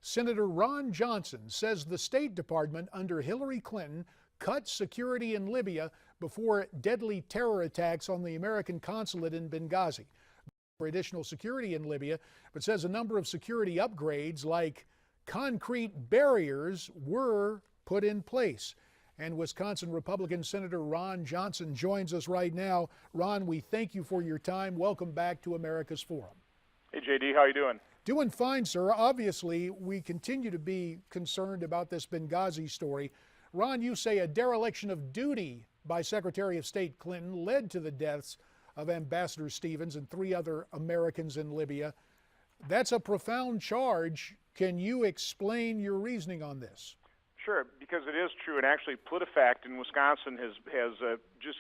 Senator Ron Johnson says the State Department under Hillary Clinton cut security in Libya before deadly terror attacks on the American consulate in Benghazi. For additional security in Libya, but says a number of security upgrades like concrete barriers were put in place. And Wisconsin Republican Senator Ron Johnson joins us right now. Ron, we thank you for your time. Welcome back to America's Forum. Hey, JD, how you doing? Doing fine, sir. Obviously, we continue to be concerned about this Benghazi story. Ron, you say a dereliction of duty by Secretary of State Clinton led to the deaths of Ambassador Stevens and 3 other Americans in Libya. That's a profound charge. Can you explain your reasoning on this? Sure, because it is true, and actually PolitiFact in Wisconsin has just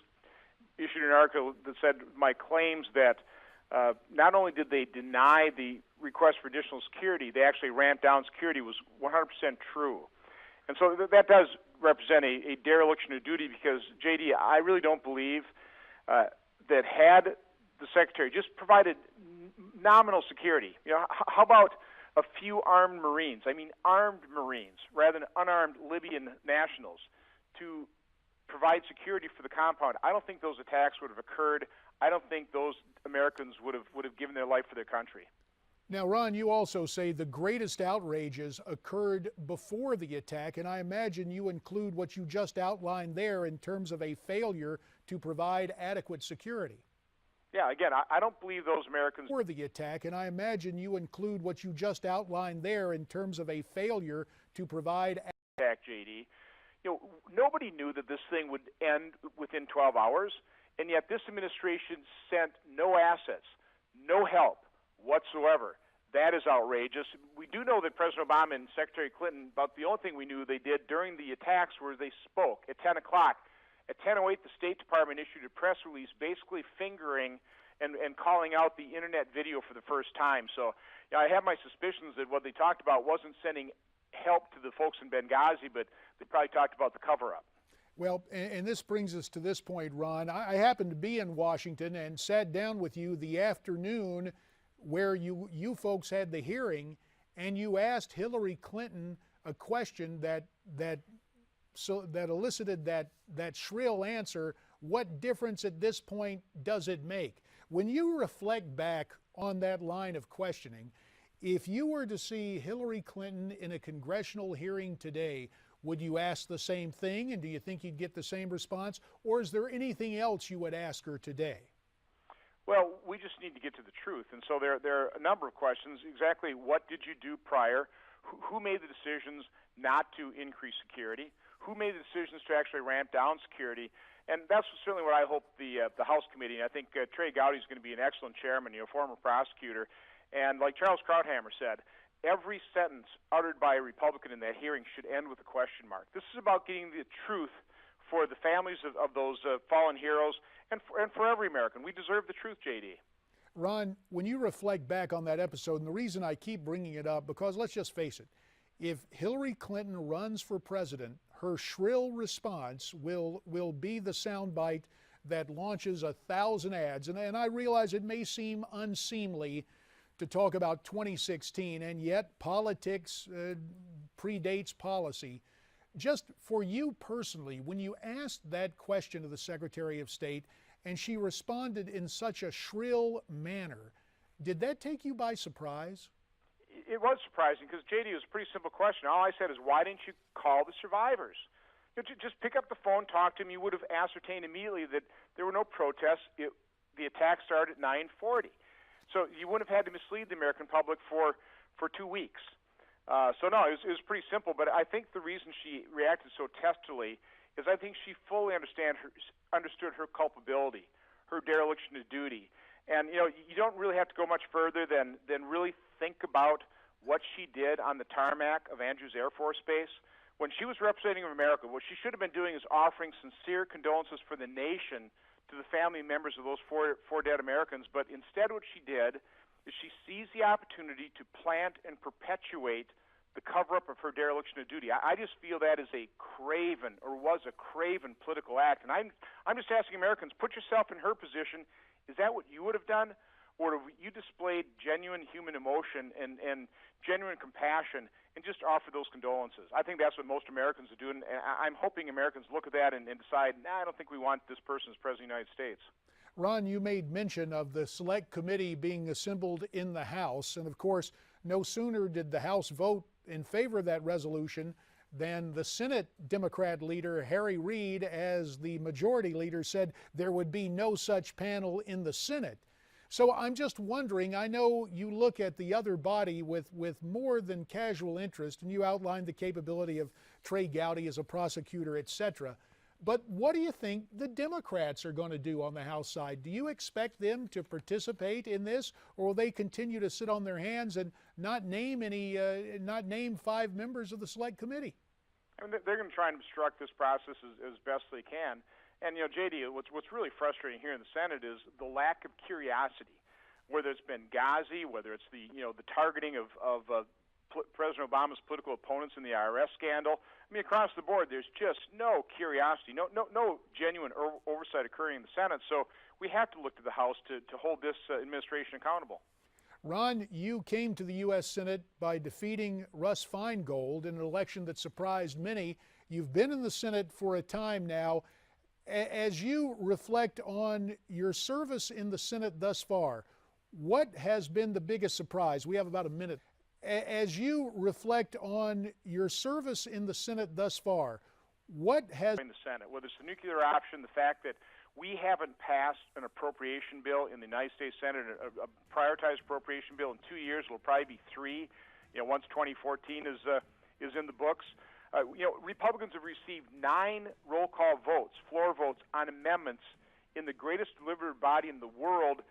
issued an article that said my claims that not only did they deny the request for additional security, they actually ramped down security was 100% true. And so that does represent a dereliction of duty because, JD, I really don't believe that had the Secretary just provided nominal security, how about a few armed Marines, armed Marines rather than unarmed Libyan nationals to provide security for the compound, I don't think those attacks would have occurred. I don't think those Americans would have given their life for their country. Now, Ron, you also say the greatest outrages occurred before the attack, and I imagine you include what you just outlined there in terms of a failure to provide adequate security. Yeah, again, I don't believe those Americans before the attack, and I imagine you include what you just outlined there in terms of a failure to provide attack, JD. Nobody knew that this thing would end within 12 hours, and yet this administration sent no assets, no help whatsoever. That is outrageous. We do know that President Obama and Secretary Clinton, about the only thing we knew they did during the attacks was they spoke at 10 o'clock. At 10:08, the State Department issued a press release basically fingering and calling out the internet video for the first time. So I have my suspicions that what they talked about wasn't sending help to the folks in Benghazi, but they probably talked about the cover-up. Well, and this brings us to this point, Ron. I happened to be in Washington and sat down with you the afternoon where you folks had the hearing, and you asked Hillary Clinton a question that elicited that shrill answer, what difference at this point does it make? When you reflect back on that line of questioning, if you were to see Hillary Clinton in a congressional hearing today, would you ask the same thing, and do you think you'd get the same response? Or is there anything else you would ask her today? Well, we just need to get to the truth. And so there are a number of questions. Exactly what did you do prior? Who made the decisions not to increase security? Who made the decisions to actually ramp down security? And that's certainly what I hope the House committee, and I think Trey Gowdy is going to be an excellent chairman, former prosecutor. And like Charles Krauthammer said, every sentence uttered by a Republican in that hearing should end with a question mark. This is about getting the truth for the families of those fallen heroes and for every American. We deserve the truth, JD. Ron, when you reflect back on that episode, and the reason I keep bringing it up, because let's just face it, if Hillary Clinton runs for president, her shrill response will be the soundbite that launches 1,000 ads. And I realize it may seem unseemly to talk about 2016, and yet politics predates policy. Just for you personally, when you asked that question to the Secretary of State and she responded in such a shrill manner, did that take you by surprise? It was surprising because, JD, it was a pretty simple question. All I said is, why didn't you call the survivors? Just pick up the phone, talk to them. You would have ascertained immediately that there were no protests. The attack started at 9:40. So you wouldn't have had to mislead the American public for 2 weeks. So no, it was pretty simple. But I think the reason she reacted so testily is I think she fully understood her culpability, her dereliction of duty. And, you don't really have to go much further than really think about what she did on the tarmac of Andrews Air Force Base. When she was representing America, what she should have been doing is offering sincere condolences for the nation to the family members of those four dead Americans. But instead what she did is she seized the opportunity to plant and perpetuate the cover-up of her dereliction of duty. I just feel that is a craven, or was a craven, political act. And I'm just asking Americans, put yourself in her position. Is that what you would have done? or have you displayed genuine human emotion and genuine compassion and just offer those condolences? I think that's what most Americans are doing, and I'm hoping Americans look at that and decide, I don't think we want this person as President of the United States. Ron, you made mention of the Select Committee being assembled in the House, and of course, no sooner did the House vote in favor of that resolution than the Senate Democrat leader, Harry Reid, as the majority leader, said there would be no such panel in the Senate. So I'm just wondering, I know you look at the other body with more than casual interest, and you outlined the capability of Trey Gowdy as a prosecutor, etc. But what do you think the Democrats are going to do on the House side? Do you expect them to participate in this, or will they continue to sit on their hands and not name 5 members of the Select Committee? I mean, they're going to try and obstruct this process as best they can. And, JD, what's really frustrating here in the Senate is the lack of curiosity, whether it's Benghazi, whether it's the targeting of President Obama's political opponents in the IRS scandal. I mean, across the board, there's just no curiosity, no genuine oversight occurring in the Senate. So we have to look to the House to hold this administration accountable. Ron, you came to the U.S. Senate by defeating Russ Feingold in an election that surprised many. You've been in the Senate for a time now. As you reflect on your service in the Senate thus far, what has been the biggest surprise? We have about a minute. As you reflect on your service in the Senate thus far, what has in the Senate, whether it's the nuclear option, the fact that we haven't passed an appropriation bill in the United States Senate, a prioritized appropriation bill in 2 years, it'll probably be 3. Once 2014 is in the books. Republicans have received 9 roll call votes, floor votes on amendments in the greatest deliberative body in the world.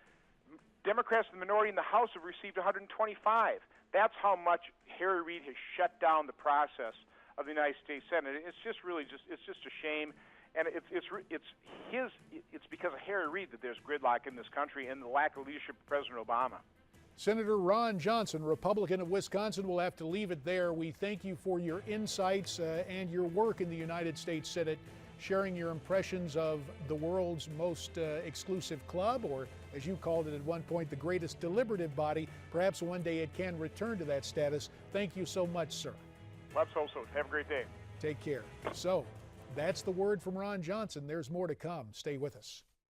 Democrats in the minority in the House have received 125. That's how much Harry Reid has shut down the process of the United States Senate. It's just a shame, and it's because of Harry Reid that there's gridlock in this country and the lack of leadership of President Obama. Senator Ron Johnson, Republican of Wisconsin, will have to leave it there. We thank you for your insights and your work in the United States Senate, sharing your impressions of the world's most exclusive club, or as you called it at one point, the greatest deliberative body. Perhaps one day it can return to that status. Thank you so much, sir. Let's hope so. Have a great day. Take care. So, that's the word from Ron Johnson. There's more to come. Stay with us.